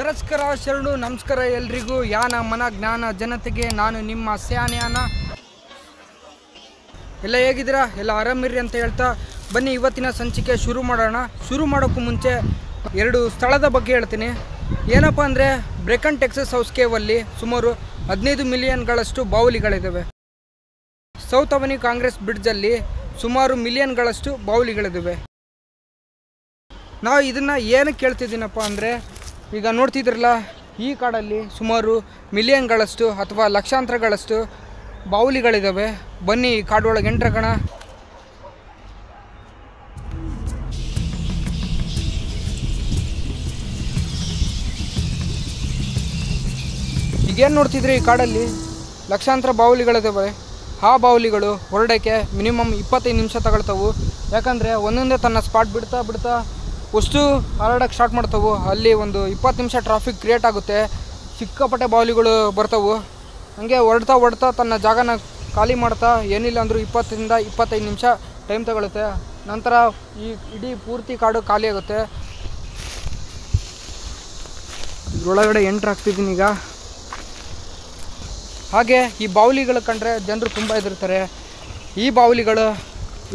ಶರಸ್ಕರ ಶರಣು ನಮಸ್ಕಾರ ಎಲ್ರಿಗೂ ಯಾನ ಮನ ಜ್ಞಾನ ಜನತೆಗೆ ನಾನು ನಿಮ್ಮ ಸ್ಯಾನ್ಯಾನ ಎಲ್ಲ ಹೇಗಿದ್ದೀರಾ ಎಲ್ಲ ಆರಾಮಿರ್ರಿ ಅಂತ ಹೇಳ್ತಾ ಬನ್ನಿ ಇವತ್ತಿನ ಸಂಚಿಕೆ ಶುರು ಮಾಡೋಣ. ಶುರು ಮಾಡೋಕ್ಕೂ ಮುಂಚೆ ಎರಡು ಸ್ಥಳದ ಬಗ್ಗೆ ಹೇಳ್ತೀನಿ. ಏನಪ್ಪ ಅಂದರೆ ಬ್ರೆಕನ್ ಟೆಕ್ಸಸ್ ಹೌಸ್ ಕೇವಲ್ಲಿ ಸುಮಾರು 15 ಮಿಲಿಯನ್ಗಳಷ್ಟು ಬಾವುಲಿಗಳಿದ್ದಾವೆ. ಸೌತ್ ಅವನಿ ಕಾಂಗ್ರೆಸ್ ಬ್ರಿಡ್ಜಲ್ಲಿ ಸುಮಾರು ಮಿಲಿಯನ್ಗಳಷ್ಟು ಬಾವುಲಿಗಳಿದ್ದಾವೆ. ನಾವು ಇದನ್ನು ಏನಕ್ಕೆ ಕೇಳ್ತಿದ್ದೀನಪ್ಪ ಅಂದರೆ ಈಗ ನೋಡ್ತಿದ್ರಲ್ಲ ಈ ಕಾಡಲ್ಲಿ ಸುಮಾರು ಮಿಲಿಯನ್ಗಳಷ್ಟು ಅಥವಾ ಲಕ್ಷಾಂತರಗಳಷ್ಟು ಬಾವುಲಿಗಳಿದ್ದಾವೆ. ಬನ್ನಿ ಈ ಕಾಡೊಳಗೆ ಎಂಟ್ರಗೋಣ. ಈಗೇನು ನೋಡ್ತಿದ್ರಿ ಈ ಕಾಡಲ್ಲಿ ಲಕ್ಷಾಂತರ ಬಾವುಲಿಗಳಿದ್ದಾವೆ. ಆ ಬಾವುಲಿಗಳು ಹೊರಡೋಕ್ಕೆ ಮಿನಿಮಮ್ 25 ನಿಮಿಷ ತಗೊಳ್ತಾವೆ. ಯಾಕಂದರೆ ಒಂದೊಂದೇ ತನ್ನ ಸ್ಪಾಟ್ ಬಿಡ್ತಾ ಅಷ್ಟು ಹರಡೋಕ್ಕೆ ಸ್ಟಾರ್ಟ್ ಮಾಡ್ತಾವೆ. ಅಲ್ಲಿ ಒಂದು 20 ನಿಮಿಷ ಟ್ರಾಫಿಕ್ ಕ್ರಿಯೇಟ್ ಆಗುತ್ತೆ. ಸಿಕ್ಕಾಪಟ್ಟೆ ಬಾವುಲಿಗಳು ಬರ್ತಾವೆ. ಹಂಗೆ ಹೊಡ್ತಾ ತನ್ನ ಜಾಗನ ಖಾಲಿ ಮಾಡ್ತಾ ಏನಿಲ್ಲ ಅಂದರೂ 20ರಿಂದ 25 ನಿಮಿಷ ಟೈಮ್ ತಗೊಳುತ್ತೆ. ನಂತರ ಈ ಇಡೀ ಪೂರ್ತಿ ಕಾಡು ಖಾಲಿ ಆಗುತ್ತೆ. ಇದರೊಳಗಡೆ ಎಂಟ್ರ್ ಆಗ್ತಿದ್ದೀನಿ ಈಗ. ಹಾಗೆ ಈ ಬಾವುಲಿಗಳು ಕಂಡ್ರೆ ಜನರು ತುಂಬ ಹೆದರ್ತಾರೆ. ಈ ಬಾವುಲಿಗಳು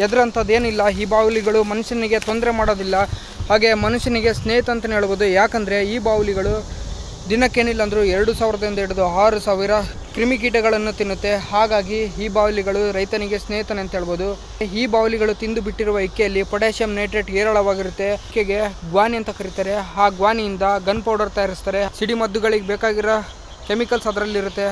ಹೆದರಂಥದ್ದೇನಿಲ್ಲ. ಈ ಬಾವುಲಿಗಳು ಮನುಷ್ಯನಿಗೆ ತೊಂದರೆ ಮಾಡೋದಿಲ್ಲ. ಹಾಗೆ ಮನುಷ್ಯನಿಗೆ ಸ್ನೇಹಿತ ಅಂತಲೇ ಹೇಳ್ಬೋದು. ಯಾಕಂದರೆ ಈ ಬಾವುಲಿಗಳು ದಿನಕ್ಕೇನಿಲ್ಲ ಅಂದರೂ 2000ದಿಂದ ಹಿಡಿದು 6000 ಕ್ರಿಮಿಕೀಟಗಳನ್ನು ತಿನ್ನುತ್ತೆ. ಹಾಗಾಗಿ ಈ ಬಾವುಲಿಗಳು ರೈತನಿಗೆ ಸ್ನೇಹಿತನೇ ಅಂತ ಹೇಳ್ಬೋದು. ಈ ಬಾವುಲಿಗಳು ತಿಂದು ಬಿಟ್ಟಿರುವ ಇಕ್ಕೆಯಲ್ಲಿ ಪೊಟ್ಯಾಷಿಯಂ ನೈಟ್ರೇಟ್ ಹೇರಳವಾಗಿರುತ್ತೆ. ಇಕ್ಕೆಗೆ ಗ್ವಾನಿ ಅಂತ ಕರೀತಾರೆ. ಆ ಗ್ವಾನಿಯಿಂದ ಗನ್ ಪೌಡರ್ ತಯಾರಿಸ್ತಾರೆ. ಸಿಡಿಮದ್ದುಗಳಿಗೆ ಬೇಕಾಗಿರೋ ಕೆಮಿಕಲ್ಸ್ ಅದರಲ್ಲಿರುತ್ತೆ.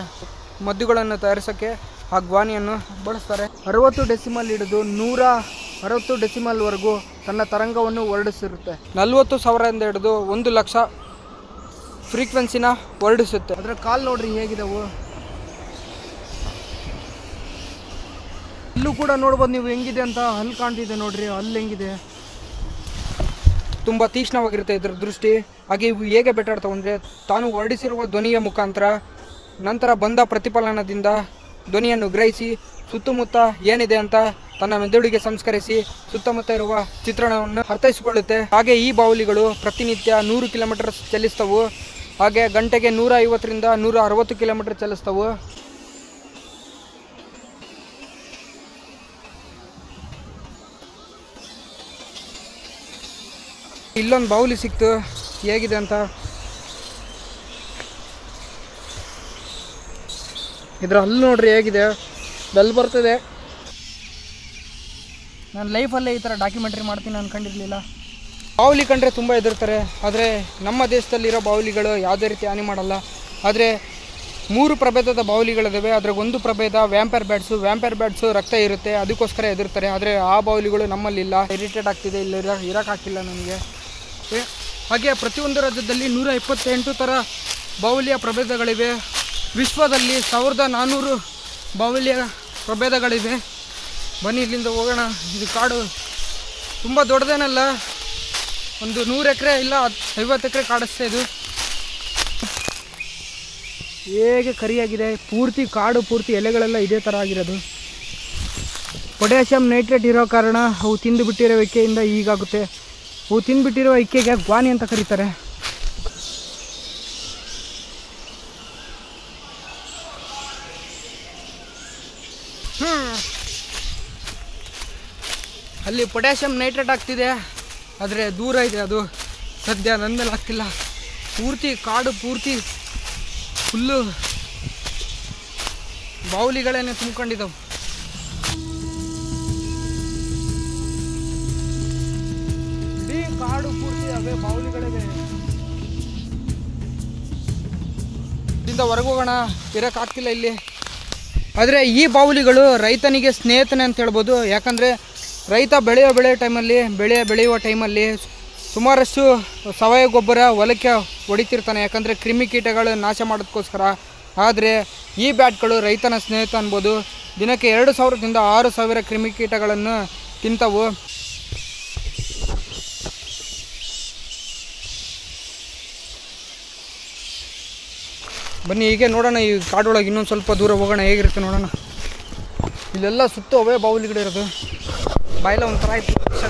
ಮದ್ದುಗಳನ್ನು ತಯಾರಿಸೋಕ್ಕೆ ಆ ಗ್ವಾನಿಯನ್ನು ಬಳಸ್ತಾರೆ. 60 ಡೆಸಿಮಲ್ ಹಿಡಿದು 160 ಡೆಸಿಮಲ್ವರೆಗೂ ತನ್ನ ತರಂಗವನ್ನು ಹೊರಡಿಸಿರುತ್ತೆ. 40,000ರಿಂದ ಹಿಡಿದು 1,00,000 ಫ್ರೀಕ್ವೆನ್ಸಿನ ಹೊರಡಿಸುತ್ತೆ. ಅದರ ಕಾಲು ನೋಡ್ರಿ ಹೇಗಿದಾವು. ಇಲ್ಲೂ ಕೂಡ ನೋಡ್ಬೋದು ನೀವು ಹೆಂಗಿದೆ ಅಂತ. ಹಲ್ಲು ಕಾಣ್ತಿದೆ ನೋಡ್ರಿ, ಹಲ್ಲು ಹೆಂಗಿದೆ. ತುಂಬ ತೀಕ್ಷ್ಣವಾಗಿರುತ್ತೆ ಇದರ ದೃಷ್ಟಿ. ಹಾಗೆ ಇವು ಹೇಗೆ ಬೆಟ್ಟಾಡ್ತಾವೆ ಅಂದರೆ ತಾನು ಹೊರಡಿಸಿರುವ ಧ್ವನಿಯ ಮುಖಾಂತರ ನಂತರ ಬಂದ ಪ್ರತಿಫಲನದಿಂದ ಧ್ವನಿಯನ್ನು ಗ್ರಹಿಸಿ ಸುತ್ತಮುತ್ತ ಏನಿದೆ ಅಂತ ತನ್ನ ಮೆದುಳಿಗೆ ಸಂಸ್ಕರಿಸಿ ಸುತ್ತಮುತ್ತ ಇರುವ ಚಿತ್ರಣವನ್ನು ಅರ್ಥೈಸಿಕೊಳ್ಳುತ್ತೆ. ಹಾಗೆ ಈ ಬಾವುಲಿಗಳು ಪ್ರತಿನಿತ್ಯ 100 ಕಿಲೋಮೀಟರ್ ಚಲಿಸ್ತವು. ಹಾಗೆ ಗಂಟೆಗೆ 150ರಿಂದ 160 ಕಿಲೋಮೀಟರ್ ಚಲಿಸ್ತವು. ಇಲ್ಲೊಂದು ಬಾವುಲಿ ಸಿಕ್ತು ಹೇಗಿದೆ ಅಂತ. ಇದ್ರ ಹಲ್ಲು ನೋಡ್ರಿ ಹೇಗಿದೆ, ಬೆಲ್ ಬರ್ತದೆ. ನಾನು ಲೈಫಲ್ಲೇ ಈ ಥರ ಡಾಕ್ಯುಮೆಂಟ್ರಿ ಮಾಡ್ತೀನಿ ಅಂದ್ಕೊಂಡಿರಲಿಲ್ಲ. ಬಾವುಲಿ ಕಂಡ್ರೆ ತುಂಬ ಹೆದರ್ತಾರೆ. ಆದರೆ ನಮ್ಮ ದೇಶದಲ್ಲಿರೋ ಬಾವುಲಿಗಳು ಯಾವುದೇ ರೀತಿ ಹಾನಿ ಮಾಡಲ್ಲ. ಆದರೆ 3 ಪ್ರಭೇದದ ಬಾವುಲಿಗಳಿದ್ದಾವೆ. ಅದ್ರಾಗ ಒಂದು ಪ್ರಭೇದ ವ್ಯಾಂಪೈರ್ ಬ್ಯಾಟ್ಸು ರಕ್ತ ಇರುತ್ತೆ, ಅದಕ್ಕೋಸ್ಕರ ಹೆದರ್ತಾರೆ. ಆದರೆ ಆ ಬಾವುಲಿಗಳು ನಮ್ಮಲ್ಲಿಲ್ಲ. ಇರಿಟೇಟ್ ಆಗ್ತಿದೆ, ಇಲ್ಲಿ ಇರೋಕ್ಕಾಗ್ತಿಲ್ಲ ನನಗೆ. ಹಾಗೆ ಪ್ರತಿಯೊಂದು ರಾಜ್ಯದಲ್ಲಿ 128 ಥರ ಬಾವುಲಿಯ ಪ್ರಭೇದಗಳಿವೆ. ವಿಶ್ವದಲ್ಲಿ 1400 ಬಾವುಲಿಯ ಪ್ರಭೇದಗಳಿವೆ. ಬನ್ನಿ ಇಲ್ಲಿಂದ ಹೋಗೋಣ. ಇದು ಕಾಡು ತುಂಬ ದೊಡ್ಡದೇನಲ್ಲ, ಒಂದು 100 ಎಕರೆ ಇಲ್ಲ 50 ಎಕರೆ ಕಾಡಷ್ಟೇ ಇದು. ಹೇಗೆ ಕರಿಯಾಗಿದೆ ಪೂರ್ತಿ ಕಾಡು, ಪೂರ್ತಿ ಎಲೆಗಳೆಲ್ಲ ಇದೇ ಥರ ಆಗಿರೋದು. ಪೊಟ್ಯಾಷಿಯಂ ನೈಟ್ರೇಟ್ ಇರೋ ಕಾರಣ ಅವು ತಿಂದು ಬಿಟ್ಟಿರೋ ಇಕ್ಕೆಯಿಂದ ಹೀಗಾಗುತ್ತೆ. ಅವು ತಿಂದುಬಿಟ್ಟಿರೋ ಇಕ್ಕೆಗೆ ಗ್ವಾನಿ ಅಂತ ಕರೀತಾರೆ. ಅಲ್ಲಿ ಪೊಟ್ಯಾಷಿಯಂ ನೈಟ್ರೇಟ್ ಆಗ್ತಿದೆ, ಆದರೆ ದೂರ ಇದೆ ಅದು. ಸದ್ಯ ನನ್ನ ಮೇಲೆ ಆಗ್ತಿಲ್ಲ. ಪೂರ್ತಿ ಕಾಡು ಪೂರ್ತಿ ಫುಲ್ಲು ಬಾವುಲಿಗಳೇನೆ ತುಂಬ್ಕೊಂಡಿದ್ದಾವೆ. ಇಡೀ ಕಾಡು ಪೂರ್ತಿ ಅವೇ ಬಾವುಲಿಗಳಿವೆ. ಇಲ್ಲಿಂದ ಹೊರಗೆ ಹೋಗೋಣ, ಇರೋಕ್ಕಾಗ್ತಿಲ್ಲ ಇಲ್ಲಿ. ಆದರೆ ಈ ಬಾವುಲಿಗಳು ರೈತನಿಗೆ ಸ್ನೇಹಿತನೇ ಅಂತ ಹೇಳ್ಬೋದು. ಯಾಕಂದರೆ ರೈತ ಬೆಳೆಯುವ ಟೈಮಲ್ಲಿ ಸುಮಾರಷ್ಟು ಸಾವಯವ ಗೊಬ್ಬರ ಹೊಲಕ್ಕೆ ಹೊಡಿತಿರ್ತಾನೆ. ಯಾಕಂದರೆ ಕ್ರಿಮಿಕೀಟಗಳು ನಾಶ ಮಾಡೋದಕ್ಕೋಸ್ಕರ. ಆದರೆ ಈ ಬ್ಯಾಟ್ಗಳು ರೈತನ ಸ್ನೇಹಿತ ಅನ್ಬೋದು. ದಿನಕ್ಕೆ 2000ದಿಂದ 6000 ಕ್ರಿಮಿಕೀಟಗಳನ್ನು ತಿಂತವು. ಬನ್ನಿ ಹೀಗೆ ನೋಡೋಣ. ಈ ಕಾಡೊಳಗೆ ಇನ್ನೊಂದು ಸ್ವಲ್ಪ ದೂರ ಹೋಗೋಣ, ಹೇಗಿರುತ್ತೆ ನೋಡೋಣ. ಇಲ್ಲೆಲ್ಲ ಸುತ್ತು ಅವೇ ಬಾವುಲಿಗಳಿರೋದು. ಬಾಯಿಲ್ಲ ಒಂಥರ ಆಯಿತು ವಿಷ.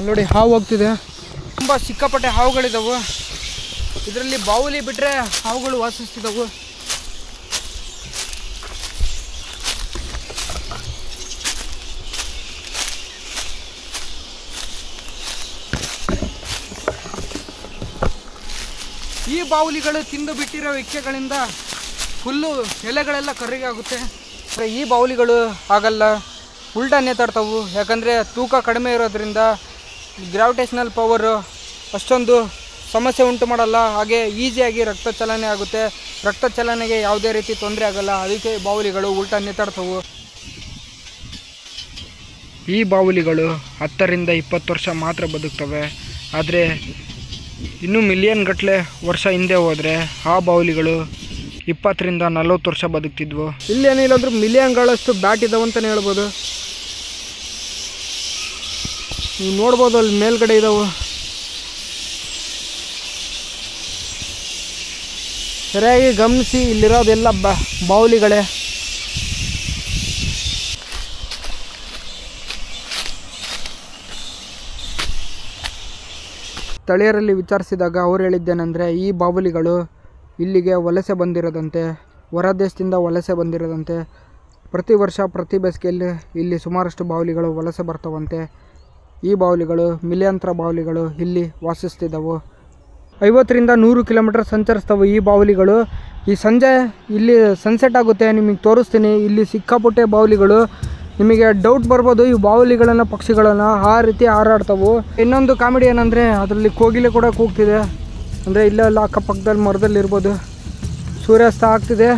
ಅಲ್ಲಿ ನೋಡಿ ಹಾವು ಹೋಗ್ತಿದೆ. ತುಂಬ ಸಿಕ್ಕಾಪಟ್ಟೆ ಹಾವುಗಳಿದ್ದಾವೆ. ಇದರಲ್ಲಿ ಬಾವುಲಿ ಬಿಟ್ಟರೆ ಹಾವುಗಳು ವಾಸಿಸ್ತಿದ್ದವು. ಈ ಬಾವುಲಿಗಳು ತಿಂದು ಬಿಟ್ಟಿರೋ ಇಕ್ಕೆಗಳಿಂದ ಫುಲ್ಲು ಎಲೆಗಳೆಲ್ಲ ಕರ್ರಿಗೆ ಆಗುತ್ತೆ. ಈ ಬಾವುಲಿಗಳು ಆಗಲ್ಲ, ಉಲ್ಟಾ ನೇತಾಡ್ತಾವು. ಯಾಕಂದರೆ ತೂಕ ಕಡಿಮೆ ಇರೋದ್ರಿಂದ ಗ್ರಾವಿಟೇಷನಲ್ ಪವರು ಅಷ್ಟೊಂದು ಸಮಸ್ಯೆ ಉಂಟು ಮಾಡಲ್ಲ. ಹಾಗೆ ಈಸಿಯಾಗಿ ರಕ್ತ ಚಲನೆ ಆಗುತ್ತೆ. ರಕ್ತ ಚಲನೆಗೆ ಯಾವುದೇ ರೀತಿ ತೊಂದರೆ ಆಗಲ್ಲ. ಅದಕ್ಕೆ ಬಾವುಲಿಗಳು ಉಲ್ಟಾ ನೇತಾಡ್ತವು. ಈ ಬಾವುಲಿಗಳು 10 ರಿಂದ 20 ವರ್ಷ ಮಾತ್ರ ಬದುಕ್ತವೆ. ಆದರೆ ಇನ್ನೂ ಮಿಲಿಯನ್ ಗಟ್ಟಲೆ ವರ್ಷ ಹಿಂದೆ ಹೋದರೆ ಆ ಬಾವುಲಿಗಳು 20 ರಿಂದ 40 ವರ್ಷ ಬದುಕ್ತಿದ್ವು. ಇಲ್ಲೇನಿಲ್ಲಂದ್ರೂ ಮಿಲಿಯನ್ಗಳಷ್ಟು ಬ್ಯಾಟ್ ಇದಾವೆ ಅಂತಲೇ ಹೇಳ್ಬೋದು. ನೀವು ನೋಡ್ಬೋದು ಅಲ್ಲಿ ಮೇಲ್ಗಡೆ ಇದಾವೆ. ಸರಿಯಾಗಿ ಗಮನಿಸಿ, ಇಲ್ಲಿರೋದೆಲ್ಲ ಬಾವುಲಿಗಳೇ. ಸ್ಥಳೀಯರಲ್ಲಿ ವಿಚಾರಿಸಿದಾಗ ಅವ್ರು ಹೇಳಿದ್ದೇನೆಂದರೆ, ಈ ಬಾವುಲಿಗಳು ಇಲ್ಲಿಗೆ ವಲಸೆ ಬಂದಿರೋದಂತೆ, ಹೊರ ದೇಶದಿಂದ ವಲಸೆ ಬಂದಿರೋದಂತೆ. ಪ್ರತಿ ವರ್ಷ ಪ್ರತಿ ಬೇಸಿಗೆಯಲ್ಲಿ ಇಲ್ಲಿ ಸುಮಾರಷ್ಟು ಬಾವುಲಿಗಳು ವಲಸೆ ಬರ್ತಾವಂತೆ. ಈ ಬಾವುಲಿಗಳು ಮಿಲಿಯಂತರ ಬಾವುಲಿಗಳು ಇಲ್ಲಿ ವಾಸಿಸ್ತಿದ್ದವು. 50 ರಿಂದ 100 ಕಿಲೋಮೀಟರ್ ಸಂಚರಿಸ್ತವೆ ಈ ಬಾವುಲಿಗಳು. ಈ ಸಂಜೆ ಇಲ್ಲಿ ಸನ್ಸೆಟ್ ಆಗುತ್ತೆ, ನಿಮಗೆ ತೋರಿಸ್ತೀನಿ. ಇಲ್ಲಿ ಸಿಕ್ಕಾಪಟ್ಟೆ ಬಾವುಲಿಗಳು. ನಿಮಗೆ ಡೌಟ್ ಬರ್ಬೋದು, ಈ ಬಾವುಲಿಗಳನ್ನು ಪಕ್ಷಿಗಳನ್ನು ಆ ರೀತಿ ಹಾರಾಡ್ತವು. ಇನ್ನೊಂದು ಕಾಮಿಡಿ ಏನಂದರೆ, ಅದರಲ್ಲಿ ಕೋಗಿಲೆ ಕೂಡ ಕೂಗ್ತಿದೆ. ಅಂದರೆ ಇಲ್ಲೆಲ್ಲ ಅಕ್ಕಪಕ್ಕದಲ್ಲಿ ಮರದಲ್ಲಿ ಇರ್ಬೋದು. ಸೂರ್ಯಾಸ್ತ ಆಗ್ತಿದೆ,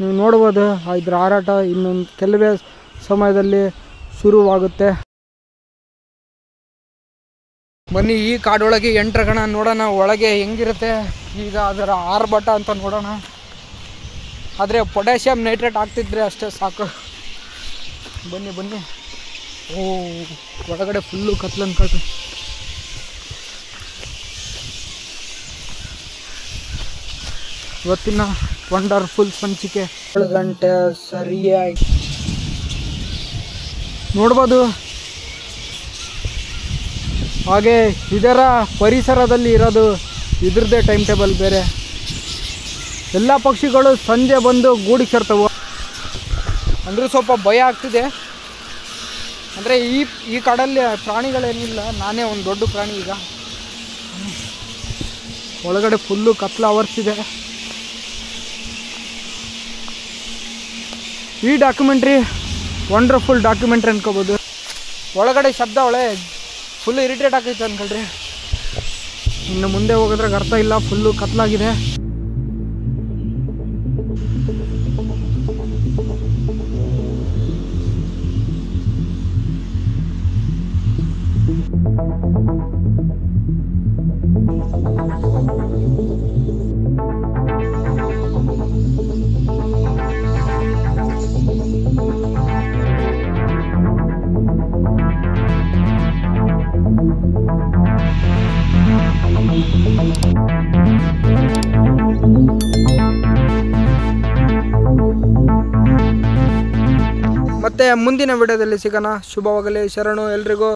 ನೀವು ನೋಡ್ಬೋದು. ಇದ್ರ ಹಾರಾಟ ಇನ್ನೊಂದು ಕೆಲವೇ ಸಮಯದಲ್ಲಿ ಶುರುವಾಗುತ್ತೆ. ಬನ್ನಿ ಈ ಕಾಡೊಳಗೆ ಎಂಟ್ರಗಣ ನೋಡೋಣ ಒಳಗೆ ಹೆಂಗಿರುತ್ತೆ. ಈಗ ಅದರ ಆರ್ಭಟ ಅಂತ ನೋಡೋಣ. ಆದರೆ ಪೊಟ್ಯಾಷಿಯಂ ನೈಟ್ರೇಟ್ ಆಗ್ತಿದ್ರೆ ಅಷ್ಟೇ ಸಾಕು. ಬನ್ನಿ ಬನ್ನಿ. ಓ, ಒಳಗಡೆ ಫುಲ್ಲು ಕತ್ಲು ಅನ್ಕೊಳ್ರಿ. ಇವತ್ತಿನ ವಂಡರ್ಫುಲ್ ಸಂಚಿಕೆ 7 ಗಂಟೆ ಸರಿಯಾಗಿ ನೋಡ್ಬೋದು. ಹಾಗೆ ಇದರ ಪರಿಸರದಲ್ಲಿ ಇರೋದು ಇದ್ರದ್ದೇ ಟೈಮ್ ಟೇಬಲ್ ಬೇರೆ. ಎಲ್ಲ ಪಕ್ಷಿಗಳು ಸಂಜೆ ಬಂದು ಗೂಡಿಗೆ ಸೇರ್ತವೆ. ಅಂದರೂ ಸ್ವಲ್ಪ ಭಯ ಆಗ್ತಿದೆ. ಅಂದರೆ ಈ ಕಾಡಲ್ಲಿ ಪ್ರಾಣಿಗಳೇನಿಲ್ಲ, ನಾನೇ ಒಂದು ದೊಡ್ಡ ಪ್ರಾಣಿ. ಈಗ ಒಳಗಡೆ ಫುಲ್ಲು ಕತ್ಲು ಆವರಿಸಿದೆ. ಈ ಡಾಕ್ಯುಮೆಂಟ್ರಿ ವಂಡರ್ಫುಲ್ ಡಾಕ್ಯುಮೆಂಟ್ರಿ ಅನ್ಕೋಬೋದು. ಒಳಗಡೆ ಶಬ್ದ ಫುಲ್ಲು ಇರಿಟೇಟ್ ಆಗೈತೆ ಅನ್ಕೊಳ್ರಿ. ಇನ್ನು ಮುಂದೆ ಹೋಗೋದ್ರಾಗ ಅರ್ಥ ಇಲ್ಲ, ಫುಲ್ಲು ಕತ್ಲಾಗಿದೆ. ಮತ್ತೆ ಮುಂದಿನ ವಿಡಿಯೋದಲ್ಲಿ ಸಿಗೋಣ. ಶುಭವಾಗಲಿ. ಶರಣು ಎಲ್ರಿಗೂ.